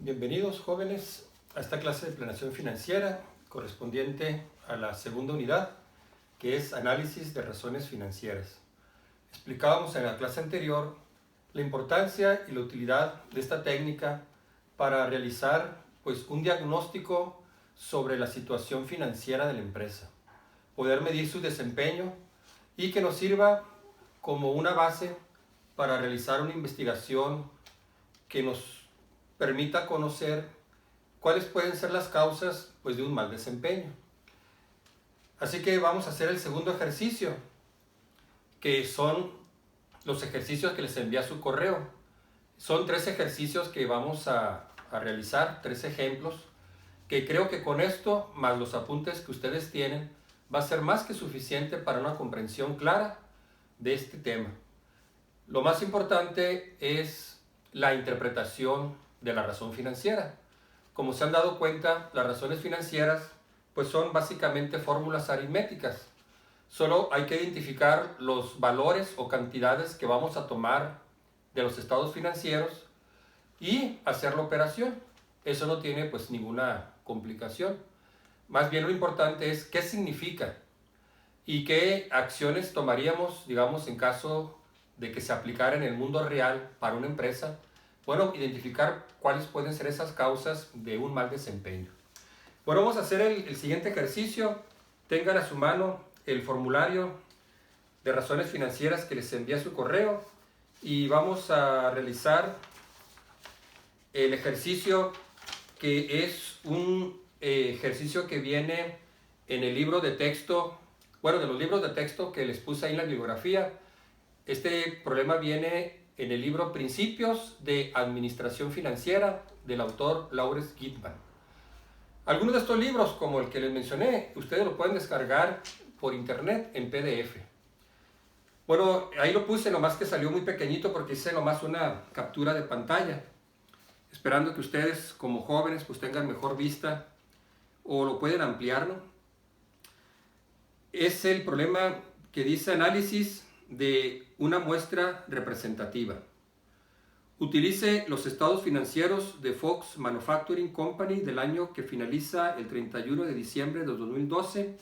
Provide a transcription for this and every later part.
Bienvenidos jóvenes a esta clase de planeación financiera correspondiente a la segunda unidad, que es análisis de razones financieras. Explicábamos en la clase anterior la importancia y la utilidad de esta técnica para realizar un diagnóstico sobre la situación financiera de la empresa, poder medir su desempeño y que nos sirva como una base para realizar una investigación que nos permita conocer cuáles pueden ser las causas de un mal desempeño. Así que vamos a hacer el segundo ejercicio, que son los ejercicios que les envía su correo. Son 3 ejercicios que vamos a realizar, 3 ejemplos, que creo que con esto, más los apuntes que ustedes tienen, va a ser más que suficiente para una comprensión clara de este tema. Lo más importante es la interpretación de la razón financiera. Como se han dado cuenta, las razones financieras son básicamente fórmulas aritméticas. Solo hay que identificar los valores o cantidades que vamos a tomar de los estados financieros y hacer la operación. Eso no tiene ninguna complicación. Más bien lo importante es qué significa y qué acciones tomaríamos, digamos, en caso de que se aplicara en el mundo real para una empresa. Bueno, identificar cuáles pueden ser esas causas de un mal desempeño. Bueno, vamos a hacer el siguiente ejercicio. Tengan a su mano el formulario de razones financieras que les envía su correo y vamos a realizar el ejercicio, que es un ejercicio que viene en el libro de texto, de los libros de texto que les puse ahí en la bibliografía. Este problema viene en el libro Principios de Administración Financiera del autor Lawrence Gitman. Algunos de estos libros, como el que les mencioné, ustedes lo pueden descargar por internet en PDF. Bueno, ahí lo puse, nomás que salió muy pequeñito porque hice nomás una captura de pantalla, esperando que ustedes como jóvenes tengan mejor vista o lo pueden ampliar, ¿no? Es el problema que dice análisis de una muestra representativa. Utilice los estados financieros de Fox Manufacturing Company del año que finaliza el 31 de diciembre de 2012,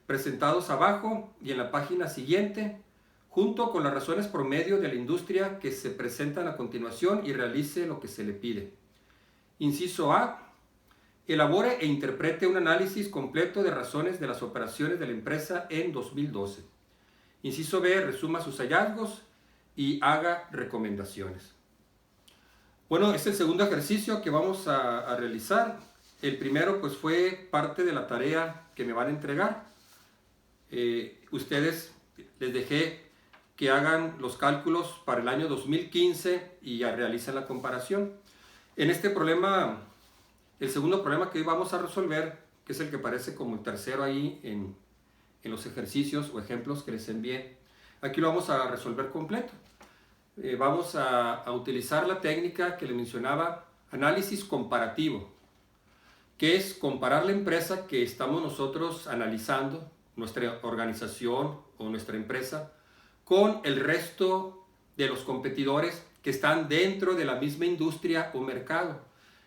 presentados abajo y en la página siguiente, junto con las razones promedio de la industria que se presentan a continuación, y realice lo que se le pide. Inciso A. Elabore e interprete un análisis completo de razones de las operaciones de la empresa en 2012. Inciso B. Resuma sus hallazgos y haga recomendaciones. Bueno, es el segundo ejercicio que vamos a realizar. El primero fue parte de la tarea que me van a entregar. Ustedes les dejé que hagan los cálculos para el año 2015 y ya realicen la comparación. En este problema, el segundo problema que hoy vamos a resolver, que es el que parece como el tercero ahí en los ejercicios o ejemplos que les envié, aquí lo vamos a resolver completo. Vamos a utilizar la técnica que les mencionaba, análisis comparativo, que es comparar la empresa que estamos nosotros analizando, nuestra organización o nuestra empresa, con el resto de los competidores que están dentro de la misma industria o mercado.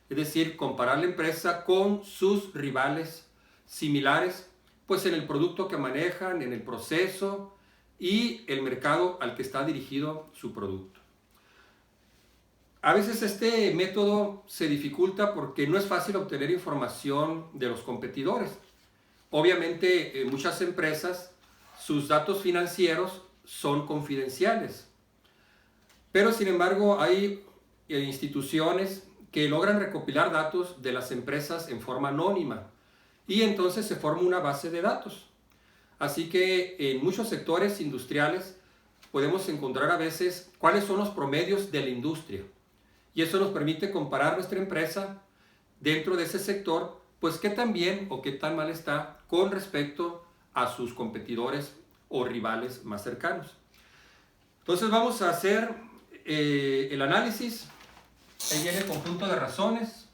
Es decir, comparar la empresa con sus rivales similares, en el producto que manejan, en el proceso y el mercado al que está dirigido su producto. A veces este método se dificulta porque no es fácil obtener información de los competidores. Obviamente, en muchas empresas, sus datos financieros son confidenciales. Pero, sin embargo, hay instituciones que logran recopilar datos de las empresas en forma anónima y entonces se forma una base de datos. Así que en muchos sectores industriales podemos encontrar a veces cuáles son los promedios de la industria. Y eso nos permite comparar nuestra empresa dentro de ese sector, qué tan bien o qué tan mal está con respecto a sus competidores o rivales más cercanos. Entonces vamos a hacer el análisis. Ahí viene el conjunto de razones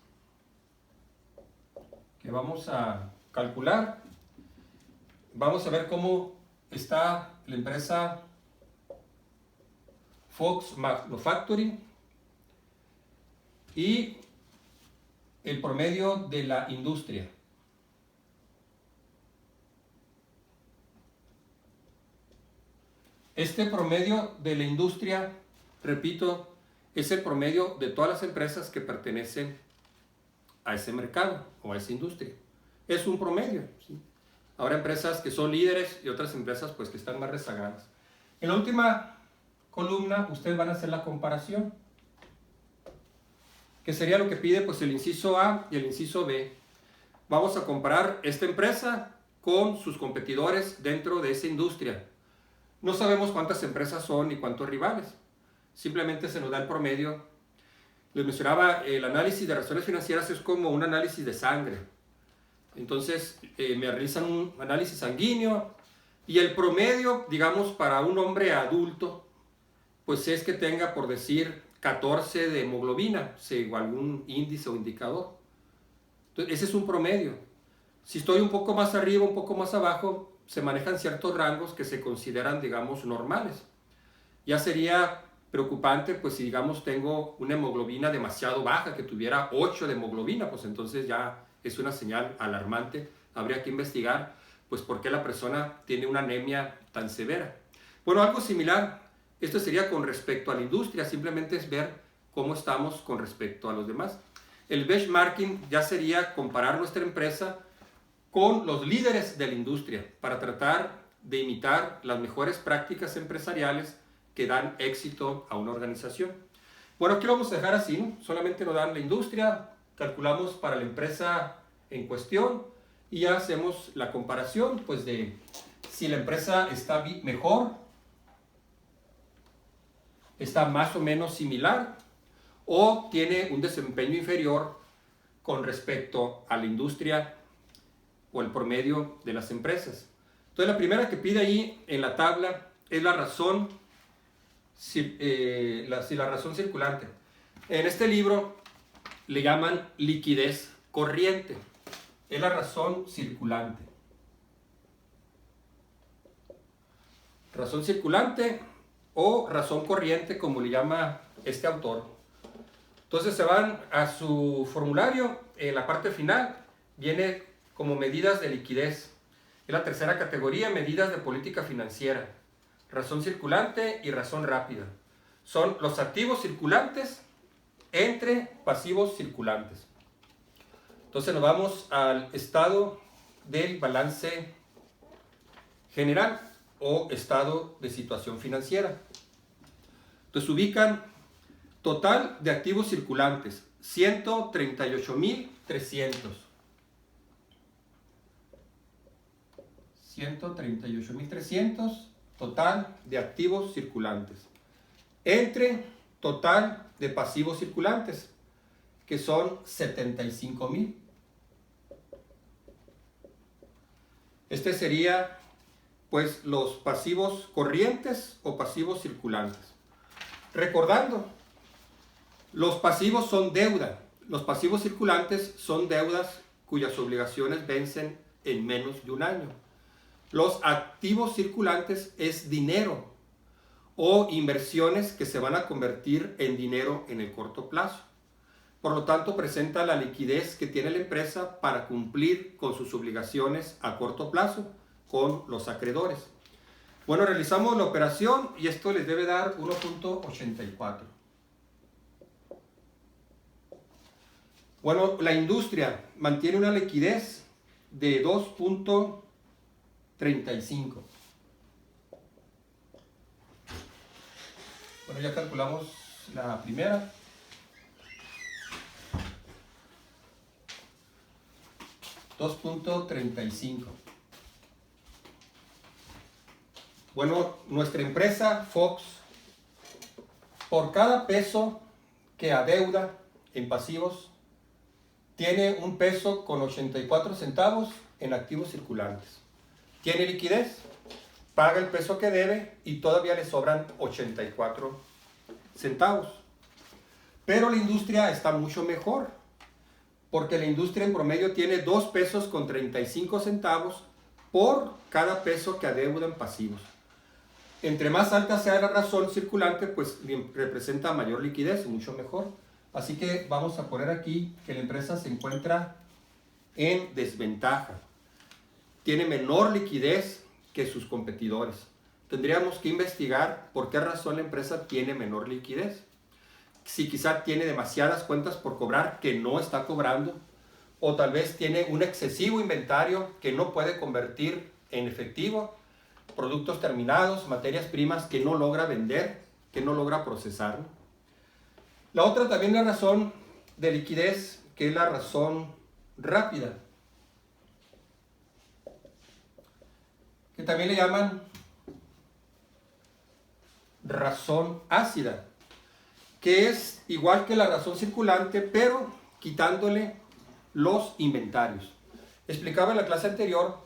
que vamos a calcular. Vamos a ver cómo está la empresa Fox Manufacturing y el promedio de la industria. Este promedio de la industria, repito, es el promedio de todas las empresas que pertenecen a ese mercado o a esa industria. Es un promedio, ¿sí? Habrá empresas que son líderes y otras empresas pues que están más rezagadas. En la última columna ustedes van a hacer la comparación, que sería lo que pide pues el inciso A y el inciso B. Vamos a comparar esta empresa con sus competidores dentro de esa industria. No sabemos cuántas empresas son ni cuántos rivales. Simplemente se nos da el promedio. Les mencionaba, el análisis de razones financieras es como un análisis de sangre. Entonces me realizan un análisis sanguíneo y el promedio, digamos, para un hombre adulto, pues es que tenga, por decir, 14 de hemoglobina, o algún índice o indicador. Entonces, ese es un promedio. Si estoy un poco más arriba, un poco más abajo, se manejan ciertos rangos que se consideran, digamos, normales. Ya sería preocupante, pues si, digamos, tengo una hemoglobina demasiado baja, que tuviera 8 de hemoglobina, pues entonces ya es una señal alarmante. Habría que investigar, pues, por qué la persona tiene una anemia tan severa. Bueno, algo similar, esto sería con respecto a la industria, simplemente es ver cómo estamos con respecto a los demás. El benchmarking ya sería comparar nuestra empresa con los líderes de la industria para tratar de imitar las mejores prácticas empresariales que dan éxito a una organización. Bueno, aquí lo vamos a dejar así, ¿no? Solamente nos dan la industria, calculamos para la empresa en cuestión y ya hacemos la comparación, pues, de si la empresa está mejor, está más o menos similar o tiene un desempeño inferior con respecto a la industria o el promedio de las empresas. Entonces, la primera que pide ahí en la tabla es la razón, la razón circulante. En este libro le llaman liquidez corriente. Es la razón circulante. Razón circulante o razón corriente, como le llama este autor. Entonces se van a su formulario. En la parte final viene como medidas de liquidez. Es la tercera categoría, medidas de política financiera. Razón circulante y razón rápida. Son los activos circulantes entre pasivos circulantes. Entonces nos vamos al estado del balance general o estado de situación financiera. Entonces ubican total de activos circulantes, 138.300. 138.300 total de activos circulantes. Entre total de pasivos circulantes, que son 75.000. Este sería, pues, los pasivos corrientes o pasivos circulantes. Recordando, los pasivos son deuda. Los pasivos circulantes son deudas cuyas obligaciones vencen en menos de un año. Los activos circulantes es dinero o inversiones que se van a convertir en dinero en el corto plazo. Por lo tanto, presenta la liquidez que tiene la empresa para cumplir con sus obligaciones a corto plazo con los acreedores. Bueno, realizamos la operación y esto les debe dar 1.84. Bueno, la industria mantiene una liquidez de 2.35. Bueno, ya calculamos la primera. $2.35. Bueno, nuestra empresa Fox, por cada peso que adeuda en pasivos, tiene un peso con 84 centavos en activos circulantes. Tiene liquidez, paga el peso que debe y todavía le sobran 84 centavos. Pero la industria está mucho mejor, porque la industria en promedio tiene 2 pesos con 35 centavos por cada peso que adeuda en pasivos. Entre más alta sea la razón circulante, pues representa mayor liquidez, mucho mejor. Así que vamos a poner aquí que la empresa se encuentra en desventaja. Tiene menor liquidez que sus competidores. Tendríamos que investigar por qué razón la empresa tiene menor liquidez. Si quizá tiene demasiadas cuentas por cobrar que no está cobrando, o tal vez tiene un excesivo inventario que no puede convertir en efectivo, productos terminados, materias primas que no logra vender, que no logra procesar. La otra también es la razón de liquidez, que es la razón rápida, que también le llaman razón ácida, que es igual que la razón circulante, pero quitándole los inventarios. Explicaba en la clase anterior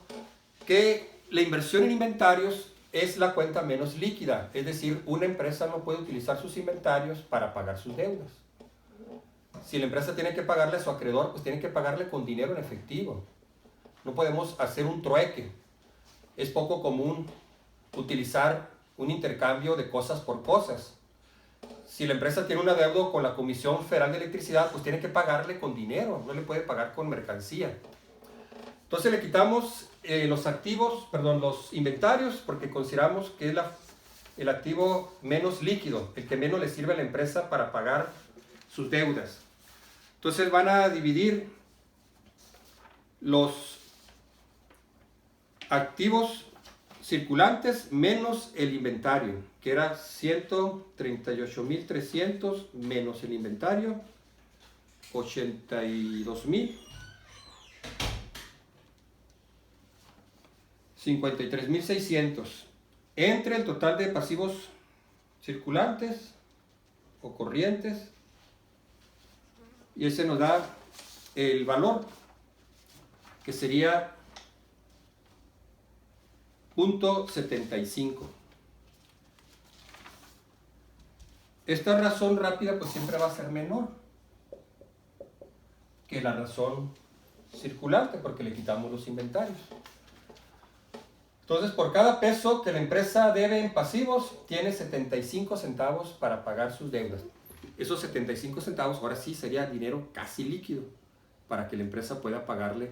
que la inversión en inventarios es la cuenta menos líquida, es decir, una empresa no puede utilizar sus inventarios para pagar sus deudas. Si la empresa tiene que pagarle a su acreedor, pues tiene que pagarle con dinero en efectivo. No podemos hacer un trueque. Es poco común utilizar un intercambio de cosas por cosas. Si la empresa tiene un adeudo con la Comisión Federal de Electricidad, pues tiene que pagarle con dinero, no le puede pagar con mercancía. Entonces le quitamos los inventarios, porque consideramos que es el activo menos líquido, el que menos le sirve a la empresa para pagar sus deudas. Entonces van a dividir los activos circulantes menos el inventario, que era 138.300 menos el inventario, 82.000. 53.600 entre el total de pasivos circulantes o corrientes, y ese nos da el valor, que sería 0.75. Esta razón rápida pues siempre va a ser menor que la razón circulante, porque le quitamos los inventarios. Entonces, por cada peso que la empresa debe en pasivos, tiene 75 centavos para pagar sus deudas. Esos 75 centavos ahora sí sería dinero casi líquido para que la empresa pueda pagarle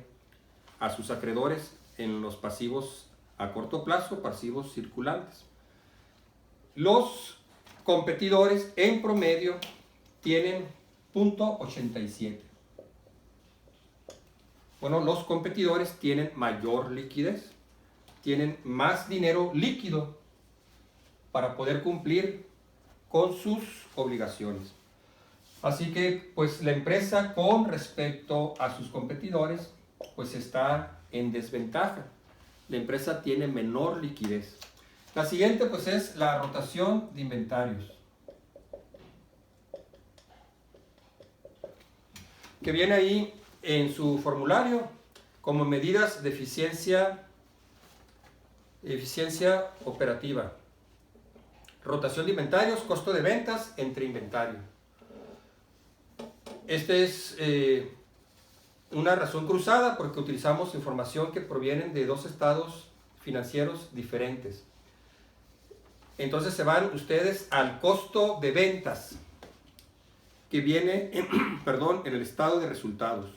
a sus acreedores en los pasivos a corto plazo, pasivos circulantes. Los competidores en promedio tienen 0.87. Bueno, los competidores tienen mayor liquidez, tienen más dinero líquido para poder cumplir con sus obligaciones. Así que, pues la empresa con respecto a sus competidores, pues está en desventaja. La empresa tiene menor liquidez. La siguiente, pues, es la rotación de inventarios, que viene ahí en su formulario como medidas de eficiencia operativa. Rotación de inventarios, costo de ventas entre inventario. Este es una razón cruzada porque utilizamos información que provienen de dos estados financieros diferentes. Entonces se van ustedes al costo de ventas, que viene en el estado de resultados.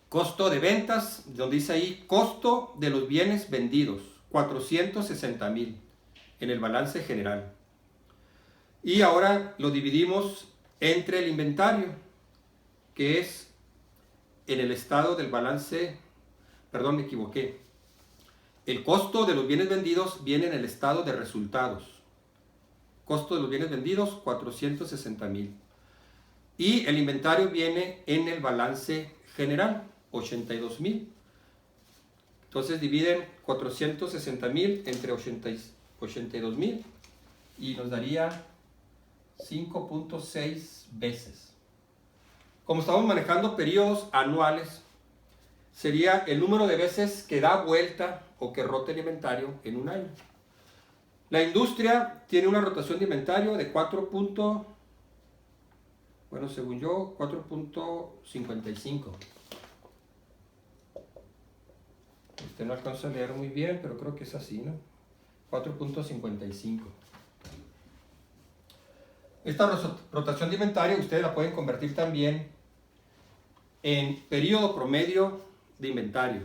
Costo de ventas, donde dice ahí costo de los bienes vendidos, 460.000 en el balance general. Y ahora lo dividimos entre el inventario, que es en el estado del balance, perdón, me equivoqué. El costo de los bienes vendidos viene en el estado de resultados. Costo de los bienes vendidos, 460.000. Y el inventario viene en el balance general, 82.000. Entonces dividen 460.000 entre 82.000 y nos daría 5.6 veces. Como estamos manejando periodos anuales, sería el número de veces que da vuelta o que rota el inventario en un año. La industria tiene una rotación de inventario de 4.55. No alcanzo a leer muy bien, pero creo que es así, ¿no? 4.55. Esta rotación de inventario ustedes la pueden convertir también en periodo promedio de inventario.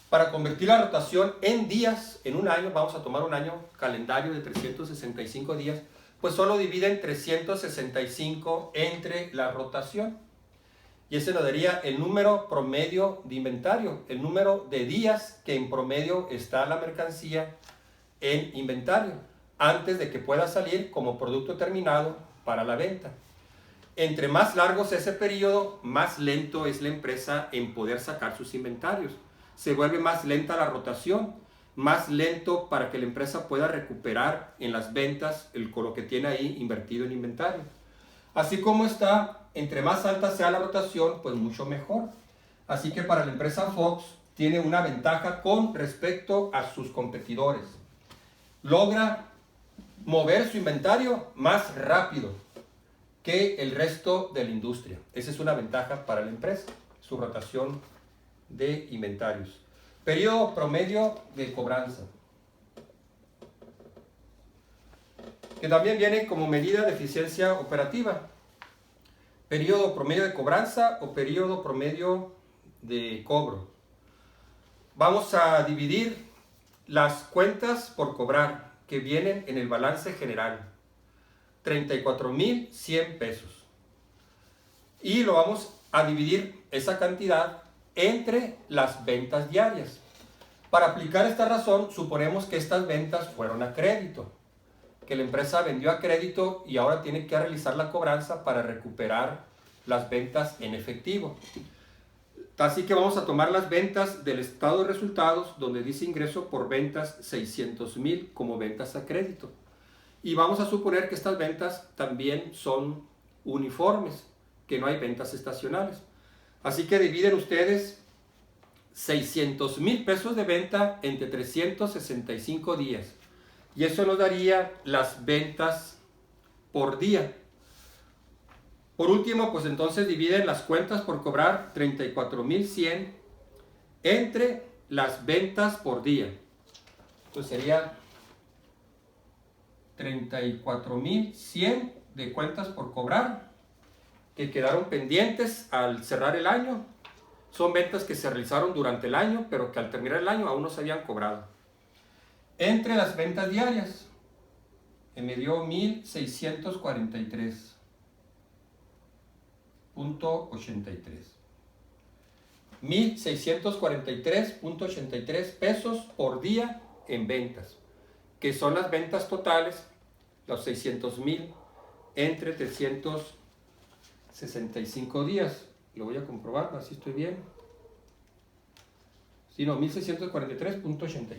Para convertir la rotación en días, en un año, vamos a tomar un año calendario de 365 días, pues solo dividen 365 entre la rotación. Y ese nos daría el número promedio de inventario, el número de días que en promedio está la mercancía en inventario, antes de que pueda salir como producto terminado para la venta. Entre más largo sea ese periodo, más lento es la empresa en poder sacar sus inventarios. Se vuelve más lenta la rotación, más lento para que la empresa pueda recuperar en las ventas lo que tiene ahí invertido en inventario. Así como está, entre más alta sea la rotación, pues mucho mejor. Así que para la empresa Fox tiene una ventaja con respecto a sus competidores. Logra mover su inventario más rápido que el resto de la industria. Esa es una ventaja para la empresa, su rotación de inventarios. Periodo promedio de cobranza, que también viene como medida de eficiencia operativa. Periodo promedio de cobranza o periodo promedio de cobro. Vamos a dividir las cuentas por cobrar que vienen en el balance general. 34,100 pesos. Y lo vamos a dividir esa cantidad entre las ventas diarias. Para aplicar esta razón, suponemos que estas ventas fueron a crédito, que la empresa vendió a crédito y ahora tiene que realizar la cobranza para recuperar las ventas en efectivo. Así que vamos a tomar las ventas del estado de resultados, donde dice ingreso por ventas 600,000 como ventas a crédito. Y vamos a suponer que estas ventas también son uniformes, que no hay ventas estacionales. Así que dividen ustedes 600,000 pesos de venta entre 365 días. Y eso nos daría las ventas por día. Por último, pues entonces dividen las cuentas por cobrar 34,100 entre las ventas por día. Entonces sería 34,100 de cuentas por cobrar que quedaron pendientes al cerrar el año. Son ventas que se realizaron durante el año, pero que al terminar el año aún no se habían cobrado. Entre las ventas diarias, me dio 1,643.83. 1,643.83 pesos por día en ventas, que son las ventas totales, los 600,000 entre 365 días. Lo voy a comprobar, a ver si estoy bien. Sí, no, 1,643.83.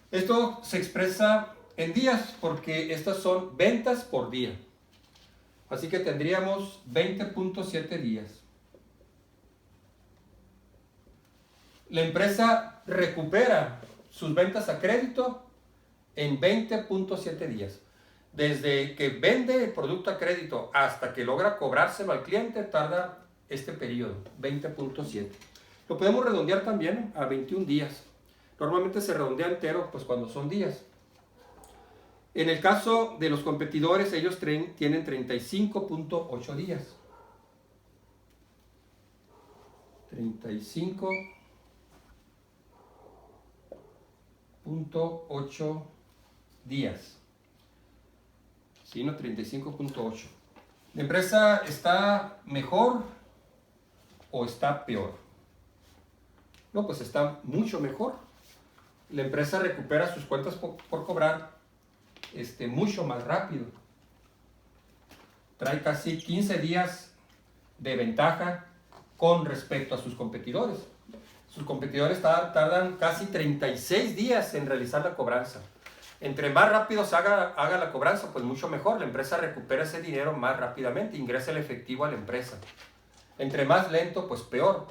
Esto se expresa en días porque estas son ventas por día. Así que tendríamos 20.7 días. La empresa recupera sus ventas a crédito en 20.7 días. Desde que vende el producto a crédito hasta que logra cobrárselo al cliente tarda este periodo, 20.7. Lo podemos redondear también a 21 días. Normalmente se redondea entero pues cuando son días. En el caso de los competidores, ellos tienen 35.8 días. 35.8 días. Sí, no, 35.8. ¿La empresa está mejor o está peor? No, pues está mucho mejor. La empresa recupera sus cuentas por cobrar mucho más rápido. Trae casi 15 días de ventaja con respecto a sus competidores. Sus competidores tardan casi 36 días en realizar la cobranza. Entre más rápido se haga la cobranza, pues mucho mejor. La empresa recupera ese dinero más rápidamente, ingresa el efectivo a la empresa. Entre más lento, pues peor.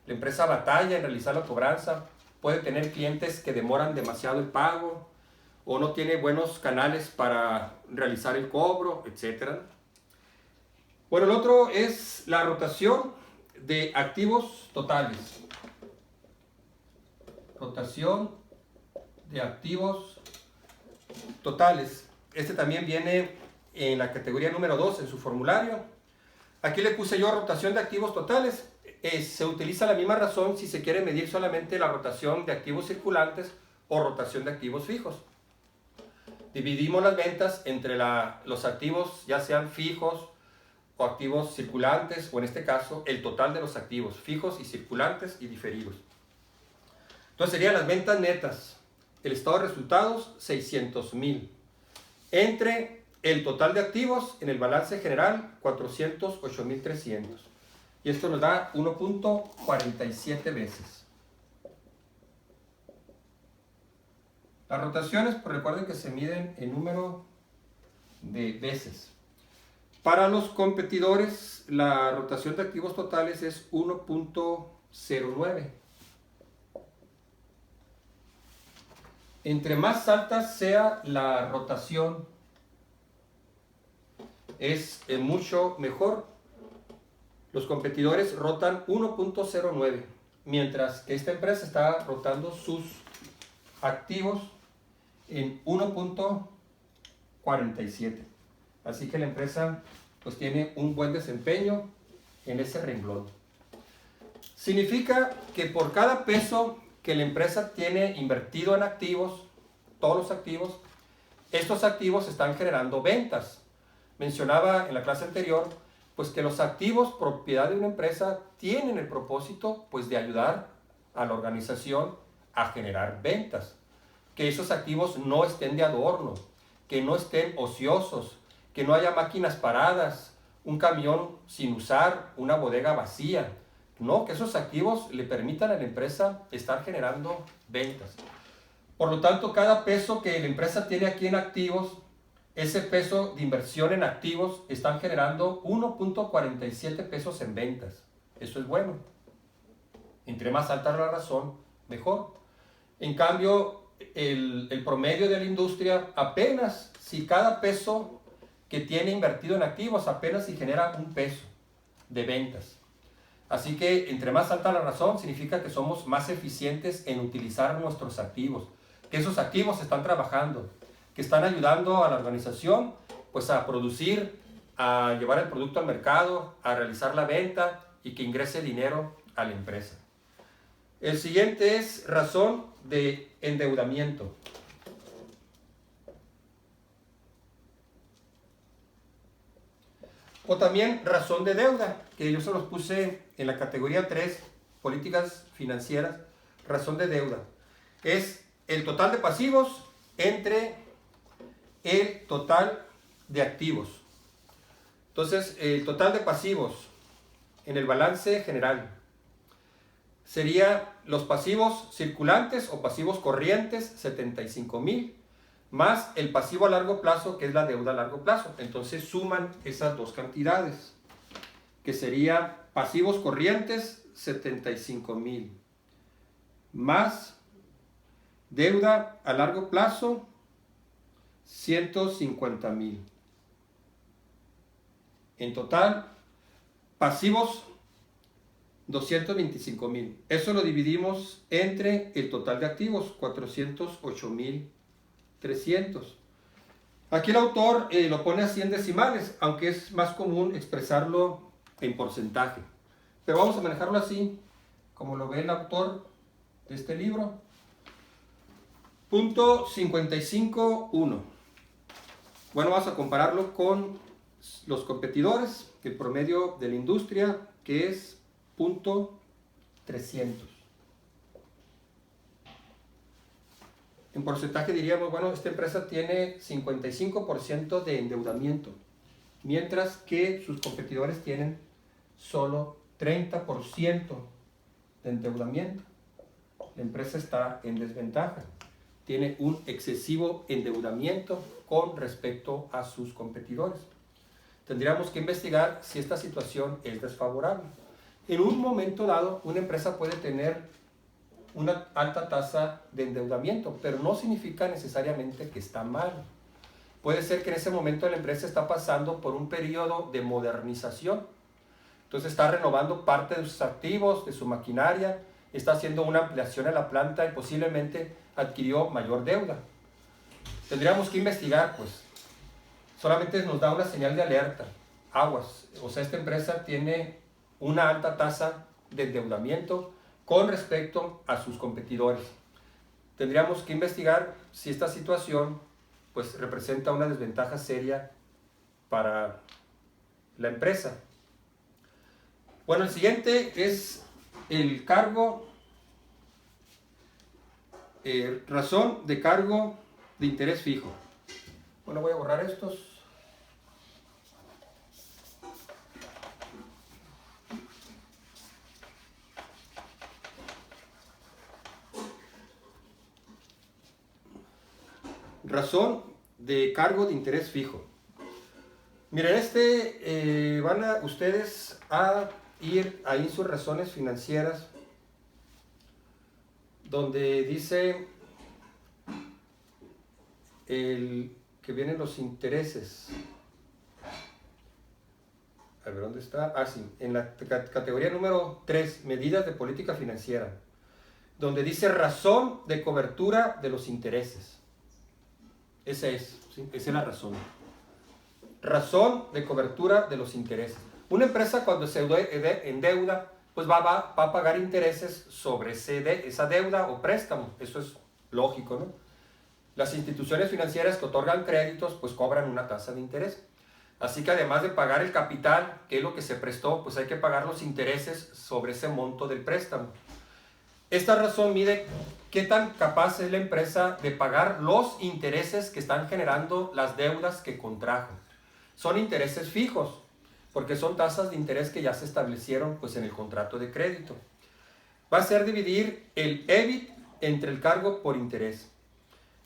La empresa batalla en realizar la cobranza, puede tener clientes que demoran demasiado el pago o no tiene buenos canales para realizar el cobro, etc. Bueno, el otro es la rotación de activos totales. Rotación de activos totales. Este también viene en la categoría número 2 en su formulario. Aquí le puse yo rotación de activos totales. Se utiliza la misma razón si se quiere medir solamente la rotación de activos circulantes o rotación de activos fijos. Dividimos las ventas entre los activos, ya sean fijos o activos circulantes, o en este caso, el total de los activos fijos y circulantes y diferidos. Entonces serían las ventas netas, el estado de resultados, 600,000, entre el total de activos en el balance general, 408,300. Y esto nos da 1.47 veces. Las rotaciones, pues recuerden que se miden en número de veces. Para los competidores, la rotación de activos totales es 1.09. Entre más alta sea la rotación, es mucho mejor. Los competidores rotan 1.09, mientras que esta empresa está rotando sus activos en 1.47. Así que la empresa pues tiene un buen desempeño en ese renglón. Significa que por cada peso que la empresa tiene invertido en activos, todos los activos, estos activos están generando ventas. Mencionaba en la clase anterior pues que los activos propiedad de una empresa tienen el propósito pues de ayudar a la organización a generar ventas. Que esos activos no estén de adorno, que no estén ociosos, que no haya máquinas paradas, un camión sin usar, una bodega vacía. No, que esos activos le permitan a la empresa estar generando ventas. Por lo tanto, cada peso que la empresa tiene aquí en activos, ese peso de inversión en activos están generando 1.47 pesos en ventas. Eso es bueno. Entre más alta la razón, mejor. En cambio, el promedio de la industria, apenas si cada peso que tiene invertido en activos, apenas si genera un peso de ventas. Así que entre más alta la razón, significa que somos más eficientes en utilizar nuestros activos, que esos activos están trabajando, que están ayudando a la organización pues a producir, a llevar el producto al mercado, a realizar la venta y que ingrese dinero a la empresa. El siguiente es razón de endeudamiento. O también razón de deuda, que yo se los puse en la categoría 3, políticas financieras, razón de deuda. Es el total de pasivos entre el total de activos. Entonces, el total de pasivos en el balance general sería los pasivos circulantes o pasivos corrientes, 75,000, más el pasivo a largo plazo, que es la deuda a largo plazo. Entonces suman esas dos cantidades, que serían pasivos corrientes, 75,000, más deuda a largo plazo, 150,000. En total, pasivos 225,000. Eso lo dividimos entre el total de activos, 408,300. Aquí el autor lo pone así en decimales, aunque es más común expresarlo en porcentaje. Pero vamos a manejarlo así, como lo ve el autor de este libro. Punto 55.1. Bueno, vamos a compararlo con los competidores, el promedio de la industria, que es punto 300. En porcentaje diríamos, bueno, esta empresa tiene 55% de endeudamiento, mientras que sus competidores tienen solo 30% de endeudamiento. La empresa está en desventaja, tiene un excesivo endeudamiento con respecto a sus competidores. Tendríamos que investigar si esta situación es desfavorable. En un momento dado, una empresa puede tener una alta tasa de endeudamiento, pero no significa necesariamente que está mal. Puede ser que en ese momento la empresa está pasando por un periodo de modernización. Entonces está renovando parte de sus activos, de su maquinaria, está haciendo una ampliación en la planta y posiblemente adquirió mayor deuda. Tendríamos que investigar, pues, solamente nos da una señal de alerta. Aguas, o sea, esta empresa tiene una alta tasa de endeudamiento con respecto a sus competidores. Tendríamos que investigar si esta situación pues representa una desventaja seria para la empresa. Bueno, el siguiente es el cargo, razón de cargo de interés fijo. Bueno, voy a borrar estos. Razón de cargo de interés fijo. Miren, van a ustedes a ir ahí en sus razones financieras, donde dice que vienen los intereses. A ver, ¿dónde está? Ah, sí, en la categoría número 3, medidas de política financiera, donde dice razón de cobertura de los intereses. Esa es, ¿sí? Esa es la razón. Razón de cobertura de los intereses. Una empresa cuando se endeuda, pues va a pagar intereses sobre esa deuda o préstamo. Eso es lógico, ¿no? Las instituciones financieras que otorgan créditos, pues cobran una tasa de interés. Así que además de pagar el capital, que es lo que se prestó, pues hay que pagar los intereses sobre ese monto del préstamo. Esta razón mide qué tan capaz es la empresa de pagar los intereses que están generando las deudas que contrajo. Son intereses fijos, porque son tasas de interés que ya se establecieron pues, en el contrato de crédito. Va a ser dividir el EBIT entre el cargo por interés.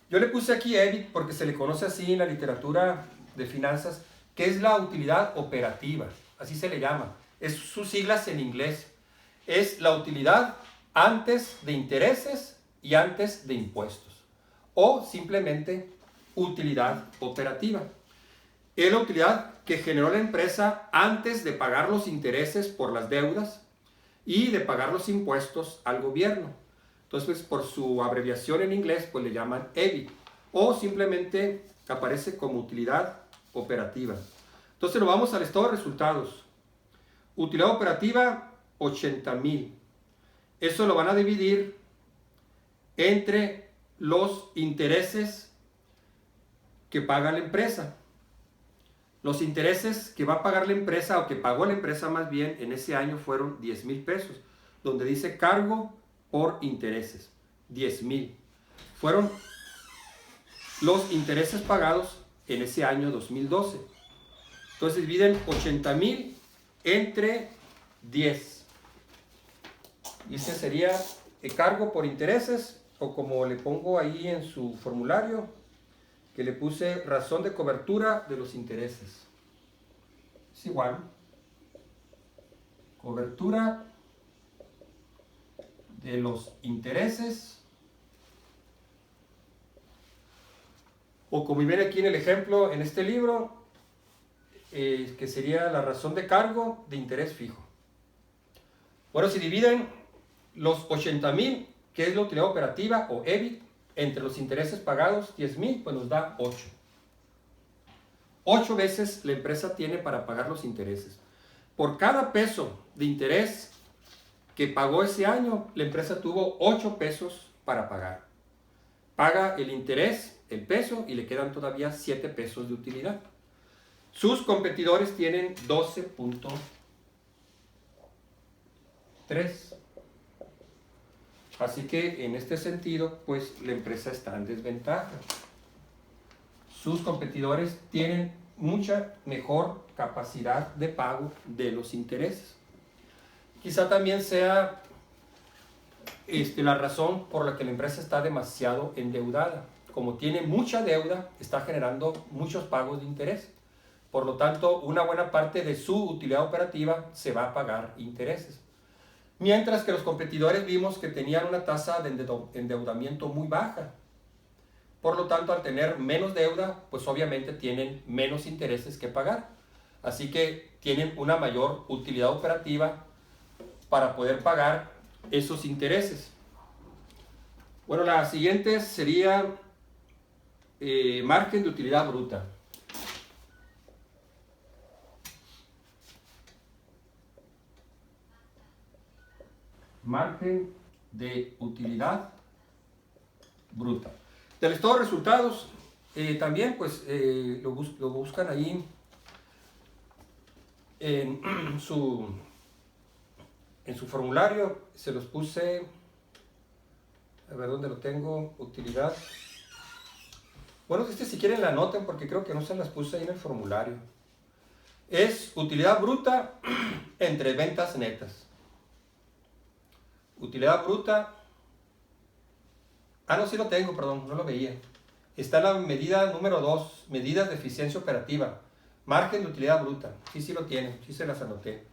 Yo le puse aquí EBIT porque se le conoce así en la literatura de finanzas, que es la utilidad operativa, así se le llama. Es sus siglas en inglés. Es la utilidad antes de intereses y antes de impuestos, o simplemente utilidad operativa. Es la utilidad que generó la empresa antes de pagar los intereses por las deudas y de pagar los impuestos al gobierno. Entonces, pues, por su abreviación en inglés, pues le llaman EBIT, o simplemente aparece como utilidad operativa. Entonces, nos vamos al estado de resultados. Utilidad operativa, 80,000. Eso lo van a dividir entre los intereses que paga la empresa. Los intereses que va a pagar la empresa, o que pagó la empresa más bien, en ese año fueron 10,000 pesos, donde dice cargo por intereses, 10,000. Fueron los intereses pagados en ese año 2012. Entonces dividen 80,000 entre 10. Y ese sería el cargo por intereses, o como le pongo ahí en su formulario, que le puse razón de cobertura de los intereses. Es igual. Cobertura de los intereses. O como viene aquí en el ejemplo, en este libro, que sería la razón de cargo de interés fijo. Bueno, si dividen los 80,000, que es la utilidad operativa o EBIT, entre los intereses pagados, 10,000, pues nos da 8. 8 veces la empresa tiene para pagar los intereses. Por cada peso de interés que pagó ese año, la empresa tuvo 8 pesos para pagar. Paga el interés, el peso, y le quedan todavía 7 pesos de utilidad. Sus competidores tienen 12.3. Así que en este sentido, pues la empresa está en desventaja. Sus competidores tienen mucha mejor capacidad de pago de los intereses. Quizá también sea la razón por la que la empresa está demasiado endeudada. Como tiene mucha deuda, está generando muchos pagos de interés. Por lo tanto, una buena parte de su utilidad operativa se va a pagar intereses. Mientras que los competidores vimos que tenían una tasa de endeudamiento muy baja. Por lo tanto, al tener menos deuda, pues obviamente tienen menos intereses que pagar. Así que tienen una mayor utilidad operativa para poder pagar esos intereses. Bueno, la siguiente sería margen de utilidad bruta. margen de utilidad bruta. Del estado de resultados, también pues lo buscan ahí en su formulario. Se los puse, a ver dónde lo tengo, utilidad. Bueno, si quieren la anoten porque creo que no se las puse ahí en el formulario. Es utilidad bruta entre ventas netas. Utilidad bruta. Ah, no, sí lo tengo, perdón, no lo veía. Está en la medida número 2, medidas de eficiencia operativa. Margen de utilidad bruta. Sí lo tienen, sí se las anoté.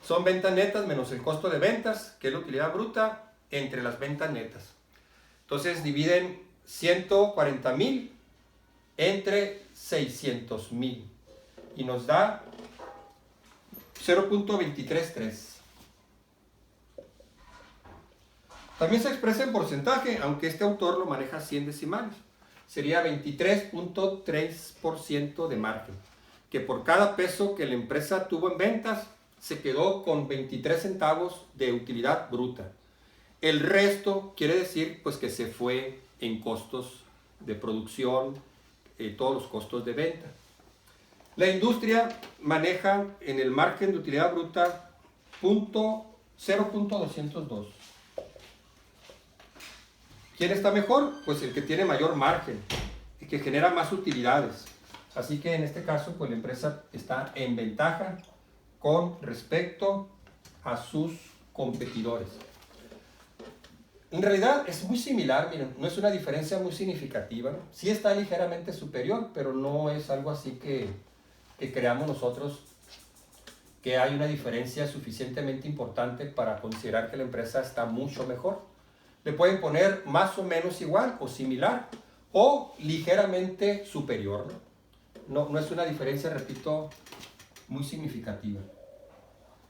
Son ventas netas menos el costo de ventas, que es la utilidad bruta, entre las ventas netas. Entonces dividen 140,000 entre 600,000 y nos da 0.233. También se expresa en porcentaje, aunque este autor lo maneja 100 decimales. Sería 23.3% de margen, que por cada peso que la empresa tuvo en ventas, se quedó con 23 centavos de utilidad bruta. El resto quiere decir pues que se fue en costos de producción, todos los costos de venta. La industria maneja en el margen de utilidad bruta 0.202. ¿Quién está mejor? Pues el que tiene mayor margen, el que genera más utilidades. Así que en este caso, pues la empresa está en ventaja con respecto a sus competidores. En realidad es muy similar, miren, no es una diferencia muy significativa, ¿no? Sí está ligeramente superior, pero no es algo así que creamos nosotros que hay una diferencia suficientemente importante para considerar que la empresa está mucho mejor. Le pueden poner más o menos igual o similar o ligeramente superior, ¿no? No es una diferencia, repito, muy significativa.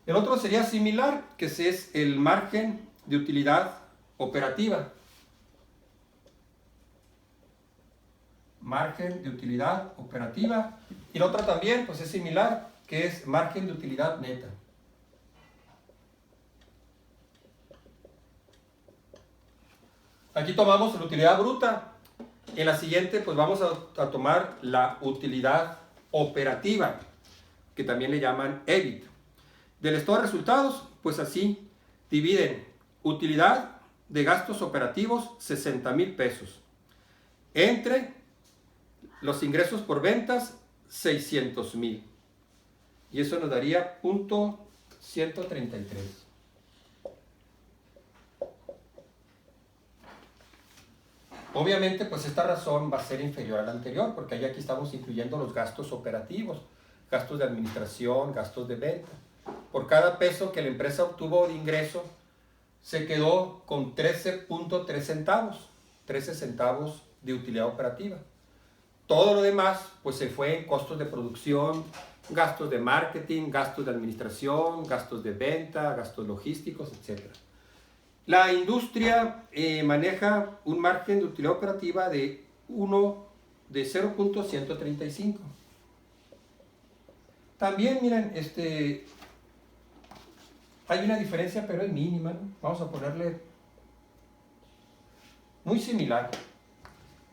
El otro sería similar, que es el margen de utilidad operativa. Margen de utilidad operativa. Y la otra también pues es similar, que es margen de utilidad neta. Aquí tomamos la utilidad bruta. En la siguiente pues vamos a tomar la utilidad operativa, que también le llaman EBIT. Del estado de resultados, pues así dividen utilidad de gastos operativos 60,000 pesos entre los ingresos por ventas 600,000. Y eso nos daría .133. Obviamente, pues esta razón va a ser inferior a la anterior, porque aquí estamos incluyendo los gastos operativos, gastos de administración, gastos de venta. Por cada peso que la empresa obtuvo de ingreso, se quedó con 13.3 centavos, 13 centavos de utilidad operativa. Todo lo demás, pues se fue en costos de producción, gastos de marketing, gastos de administración, gastos de venta, gastos logísticos, etc. La industria maneja un margen de utilidad operativa de 0.135. También, miren, hay una diferencia, pero es mínima, ¿no? Vamos a ponerle muy similar.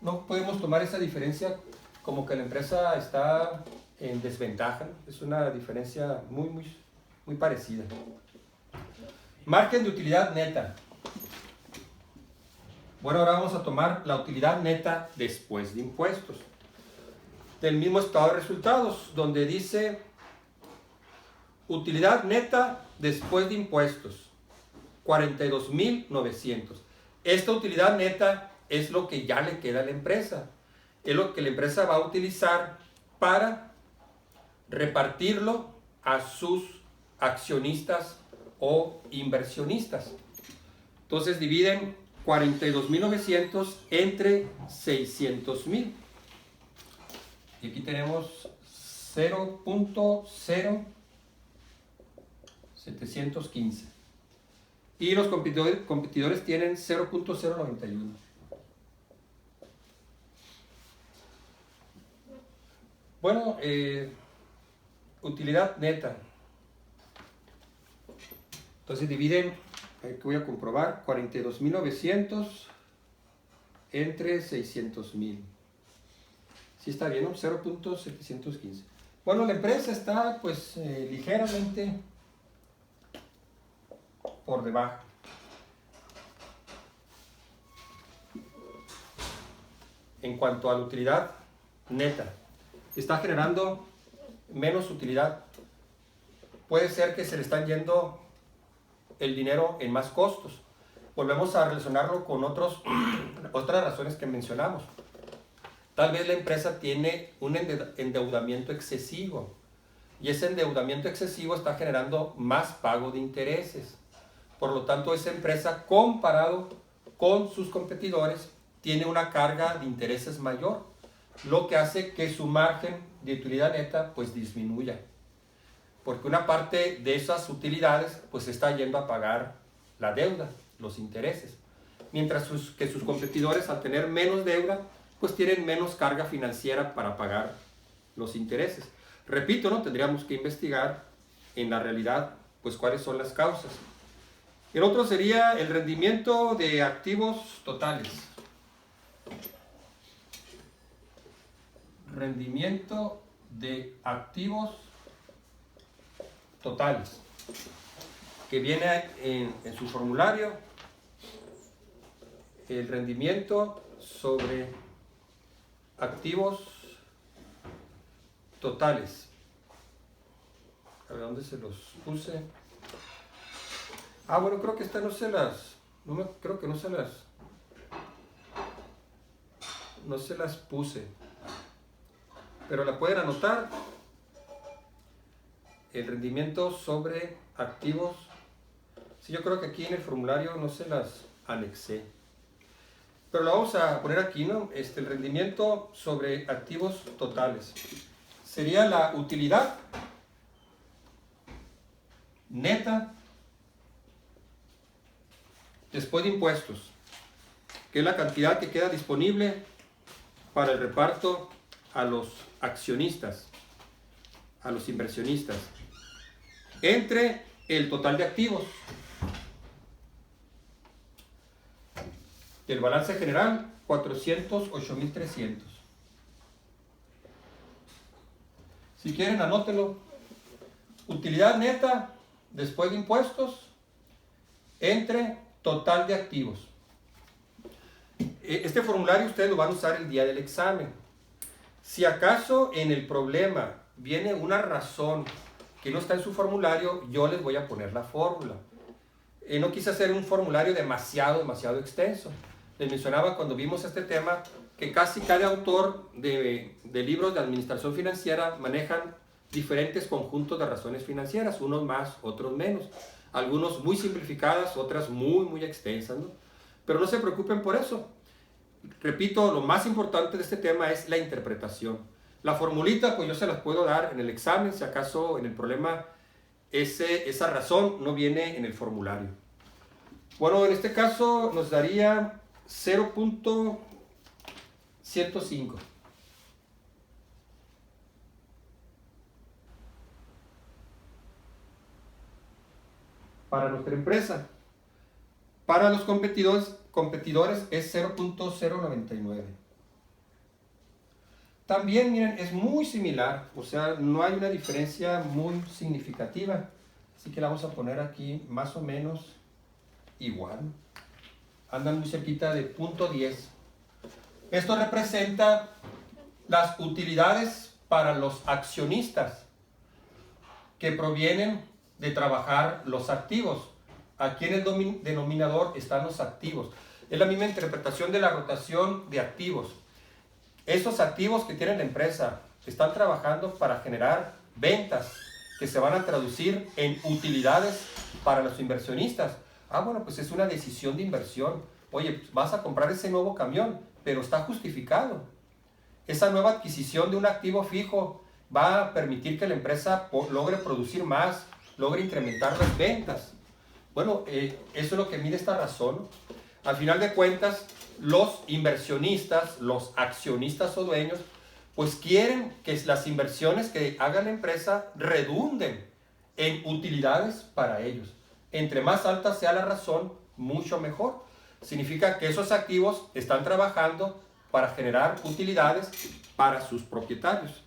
No podemos tomar esa diferencia como que la empresa está en desventaja, ¿no? Es una diferencia muy parecida. Margen de utilidad neta. Bueno, ahora vamos a tomar la utilidad neta después de impuestos. Del mismo estado de resultados, donde dice utilidad neta después de impuestos, 42,900. Esta utilidad neta es lo que ya le queda a la empresa. Es lo que la empresa va a utilizar para repartirlo a sus accionistas o inversionistas. Entonces dividen 42,900 entre 600,000. Y aquí tenemos 0.0715. Y los competidores tienen 0.091. Bueno, utilidad neta. Entonces dividen Aquí voy a comprobar, 42,900 entre 600,000. Sí está bien, ¿no? 0.715. Bueno, la empresa está pues ligeramente por debajo. En cuanto a la utilidad neta, está generando menos utilidad. Puede ser que se le están yendo el dinero en más costos. Volvemos a relacionarlo con otras razones que mencionamos. Tal vez la empresa tiene un endeudamiento excesivo y ese endeudamiento excesivo está generando más pago de intereses. Por lo tanto, esa empresa, comparado con sus competidores, tiene una carga de intereses mayor, lo que hace que su margen de utilidad neta pues disminuya. Porque una parte de esas utilidades pues está yendo a pagar la deuda, los intereses. Mientras que sus competidores, al tener menos deuda, pues tienen menos carga financiera para pagar los intereses. Repito, ¿no? Tendríamos que investigar en la realidad pues cuáles son las causas. El otro sería el rendimiento de activos totales. Rendimiento de activos totales, que viene en su formulario, el rendimiento sobre activos totales. A ver, ¿dónde se los puse? Ah, bueno, creo que esta no se las puse, pero la pueden anotar. El rendimiento sobre activos. Sí, yo creo que aquí en el formulario no se las anexé, pero lo vamos a poner aquí, ¿no? El rendimiento sobre activos totales sería la utilidad neta después de impuestos, que es la cantidad que queda disponible para el reparto a los accionistas, a los inversionistas, entre el total de activos del balance general, 408,300. Si quieren, anótenlo. Utilidad neta después de impuestos entre total de activos. Este formulario ustedes lo van a usar el día del examen. Si acaso en el problema viene una razón que no está en su formulario, yo les voy a poner la fórmula. No quise hacer un formulario demasiado extenso. Les mencionaba cuando vimos este tema que casi cada autor de libros de administración financiera manejan diferentes conjuntos de razones financieras, unos más, otros menos. Algunos muy simplificadas, otras muy extensas, ¿no? Pero no se preocupen por eso. Repito, lo más importante de este tema es la interpretación. La formulita, pues yo se las puedo dar en el examen, si acaso en el problema esa razón no viene en el formulario. Bueno, en este caso nos daría 0.105. Para nuestra empresa. Para los competidores es 0.099. También, miren, es muy similar, o sea, no hay una diferencia muy significativa. Así que la vamos a poner aquí más o menos igual. Andan muy cerquita de 0.10. Esto representa las utilidades para los accionistas que provienen de trabajar los activos. Aquí en el denominador están los activos. Es la misma interpretación de la rotación de activos. Esos activos que tiene la empresa están trabajando para generar ventas que se van a traducir en utilidades para los inversionistas. Ah, bueno, pues es una decisión de inversión. Oye, pues vas a comprar ese nuevo camión, pero está justificado. Esa nueva adquisición de un activo fijo va a permitir que la empresa logre producir más, logre incrementar las ventas. Bueno, eso es lo que mide esta razón. Al final de cuentas, los inversionistas, los accionistas o dueños, pues quieren que las inversiones que haga la empresa redunden en utilidades para ellos. Entre más alta sea la razón, mucho mejor. Significa que esos activos están trabajando para generar utilidades para sus propietarios.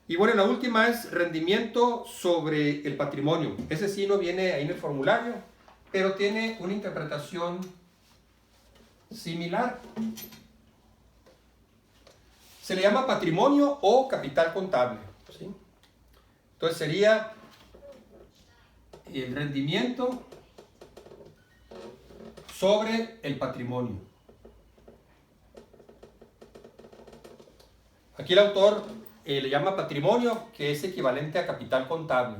Y bueno, la última es rendimiento sobre el patrimonio. Ese sí no viene ahí en el formulario, pero tiene una interpretación similar. Se le llama patrimonio o capital contable, ¿sí? Entonces sería el rendimiento sobre el patrimonio. Aquí el autor le llama patrimonio, que es equivalente a capital contable.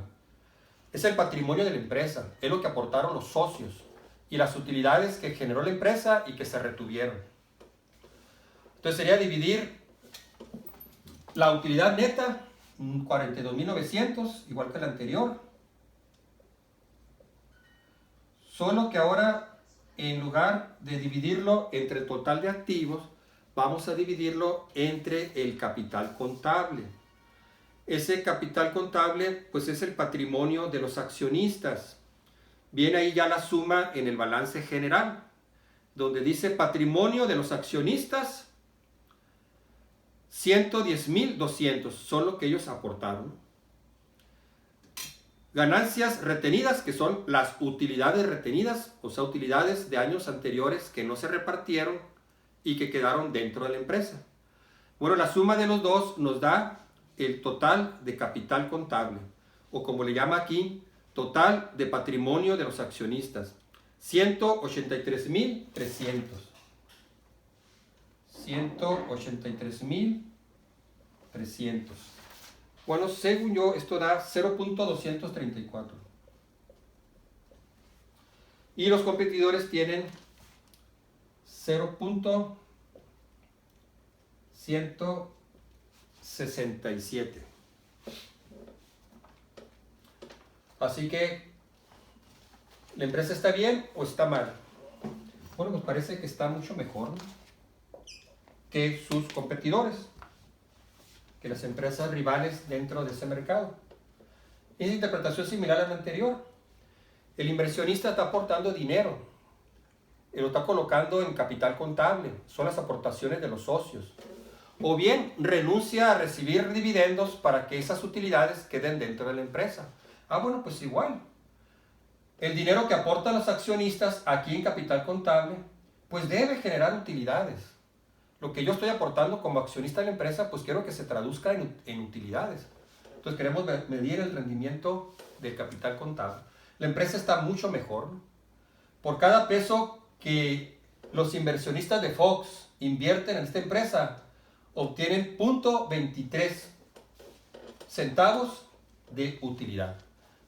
Es el patrimonio de la empresa, es lo que aportaron los socios y las utilidades que generó la empresa y que se retuvieron. Entonces sería dividir la utilidad neta, 42.900, igual que la anterior. Solo que ahora, en lugar de dividirlo entre el total de activos, vamos a dividirlo entre el capital contable. Ese capital contable, pues es el patrimonio de los accionistas. Viene ahí ya la suma en el balance general, donde dice patrimonio de los accionistas, 110.200, son lo que ellos aportaron. Ganancias retenidas, que son las utilidades retenidas, o sea, utilidades de años anteriores que no se repartieron y que quedaron dentro de la empresa. Bueno, la suma de los dos nos da el total de capital contable, o como le llama aquí, total de patrimonio de los accionistas, 183.300. 183.300. Bueno, según yo, esto da 0.234. Y los competidores tienen 0.167. Así que, ¿la empresa está bien o está mal? Bueno, pues parece que está mucho mejor, ¿no?, que sus competidores, que las empresas rivales dentro de ese mercado. Es interpretación similar a la anterior. El inversionista está aportando dinero, lo está colocando en capital contable, son las aportaciones de los socios. O bien renuncia a recibir dividendos para que esas utilidades queden dentro de la empresa. Bueno, pues igual. El dinero que aportan los accionistas aquí en capital contable, pues debe generar utilidades. Lo que yo estoy aportando como accionista de la empresa, pues quiero que se traduzca en utilidades. Entonces queremos medir el rendimiento del capital contable. La empresa está mucho mejor, ¿no? Por cada peso que los inversionistas de Fox invierten en esta empresa, obtienen 0.23 centavos de utilidad.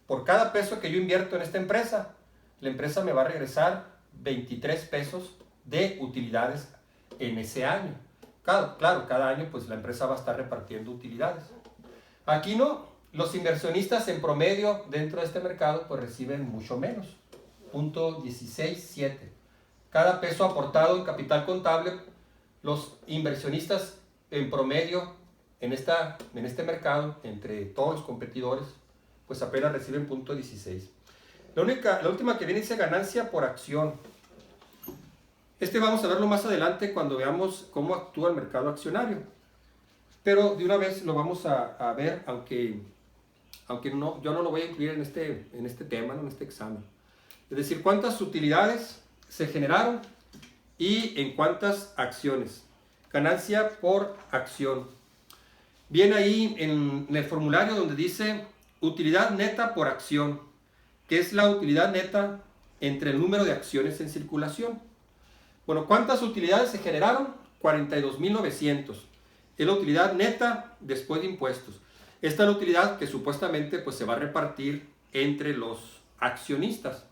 Por cada peso que yo invierto en esta empresa, la empresa me va a regresar 23 pesos de utilidades en ese año. Claro, cada año pues la empresa va a estar repartiendo utilidades. Aquí no, los inversionistas en promedio dentro de este mercado pues reciben mucho menos, 0.167. Cada peso aportado en capital contable, los inversionistas en promedio en este mercado, entre todos los competidores, pues apenas reciben 0.16. La última que viene dice ganancia por acción. Vamos a verlo más adelante cuando veamos cómo actúa el mercado accionario. Pero de una vez lo vamos a ver, aunque no, yo no lo voy a incluir en este tema, ¿no?, en este examen. Es decir, cuántas utilidades se generaron y en cuántas acciones. Ganancia por acción. Viene ahí en el formulario donde dice utilidad neta por acción, que es la utilidad neta entre el número de acciones en circulación. Bueno, ¿cuántas utilidades se generaron? 42.900. Es la utilidad neta después de impuestos. Esta es la utilidad que supuestamente pues, se va a repartir entre los accionistas.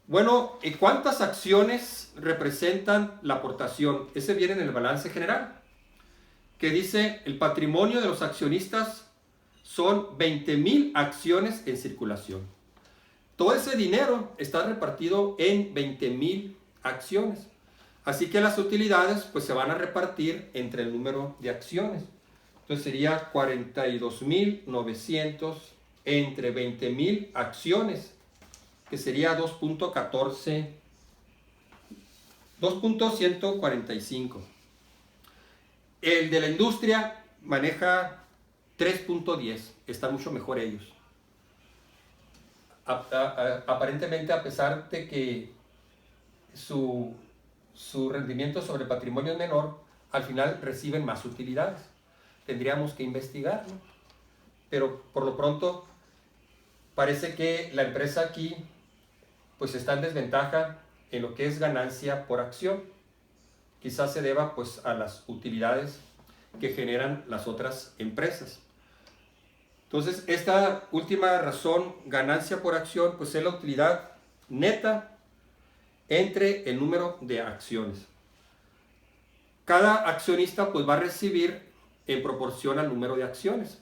Bueno, ¿cuántas acciones representan la aportación? Ese viene en el balance general, que dice el patrimonio de los accionistas son 20.000 acciones en circulación. Todo ese dinero está repartido en 20.000 acciones. Así que las utilidades pues se van a repartir entre el número de acciones. Entonces sería 42.900 entre 20.000 acciones que sería 2.145. El de la industria maneja 3.10, está mucho mejor ellos. Aparentemente, a pesar de que su rendimiento sobre patrimonio es menor, al final reciben más utilidades. Tendríamos que investigar, ¿no? Pero por lo pronto parece que la empresa aquí pues está en desventaja en lo que es ganancia por acción. Quizás se deba pues a las utilidades que generan las otras empresas. Entonces, esta última razón, ganancia por acción, pues es la utilidad neta entre el número de acciones. Cada accionista pues va a recibir en proporción al número de acciones.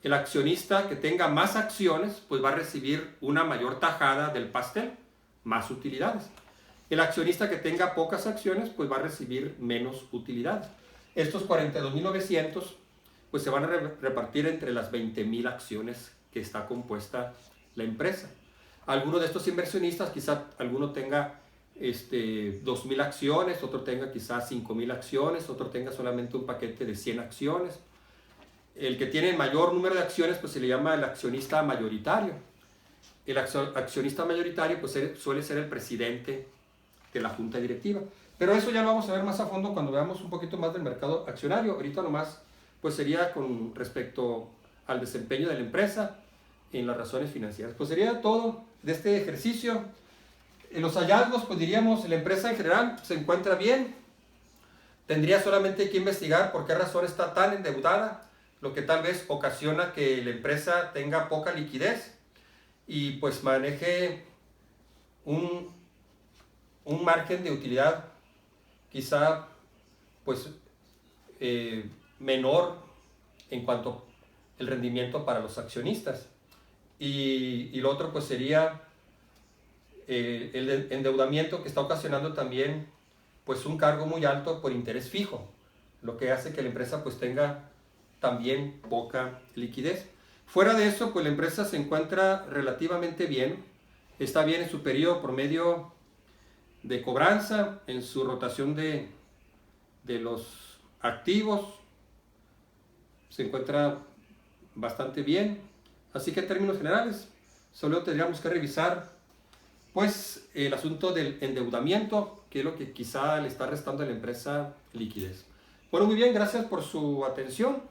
El accionista que tenga más acciones pues va a recibir una mayor tajada del pastel, más utilidades. El accionista que tenga pocas acciones pues va a recibir menos utilidades. Estos 42,900 pues se van a repartir entre las 20,000 acciones que está compuesta la empresa. Alguno de estos inversionistas, quizá alguno tenga 2,000 acciones, otro tenga quizás 5,000 acciones, otro tenga solamente un paquete de 100 acciones. El que tiene mayor número de acciones pues se le llama el accionista mayoritario. El accionista mayoritario pues suele ser el presidente de la junta directiva. Pero eso ya lo vamos a ver más a fondo cuando veamos un poquito más del mercado accionario. Ahorita nomás pues sería con respecto al desempeño de la empresa en las razones financieras. Pues sería todo de este ejercicio. En los hallazgos pues diríamos la empresa en general se encuentra bien. Tendría solamente que investigar por qué razón está tan endeudada, lo que tal vez ocasiona que la empresa tenga poca liquidez y pues maneje un margen de utilidad quizá pues menor en cuanto al rendimiento para los accionistas. Y lo otro pues sería el endeudamiento que está ocasionando también pues un cargo muy alto por interés fijo, lo que hace que la empresa pues tenga también poca liquidez. Fuera de eso pues la empresa se encuentra relativamente bien, está bien en su periodo promedio de cobranza, en su rotación de los activos, se encuentra bastante bien. Así que en términos generales, solo tendríamos que revisar pues el asunto del endeudamiento, que es lo que quizá le está restando a la empresa liquidez. Bueno, muy bien, gracias por su atención.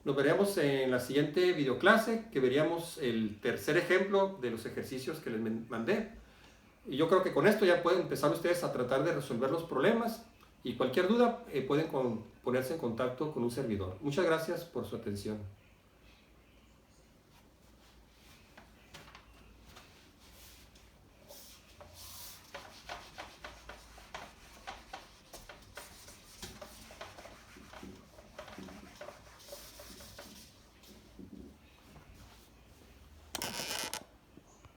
Nos veremos en la siguiente videoclase, que veríamos el tercer ejemplo de los ejercicios que les mandé. Y yo creo que con esto ya pueden empezar ustedes a tratar de resolver los problemas y cualquier duda pueden ponerse en contacto con un servidor. Muchas gracias por su atención.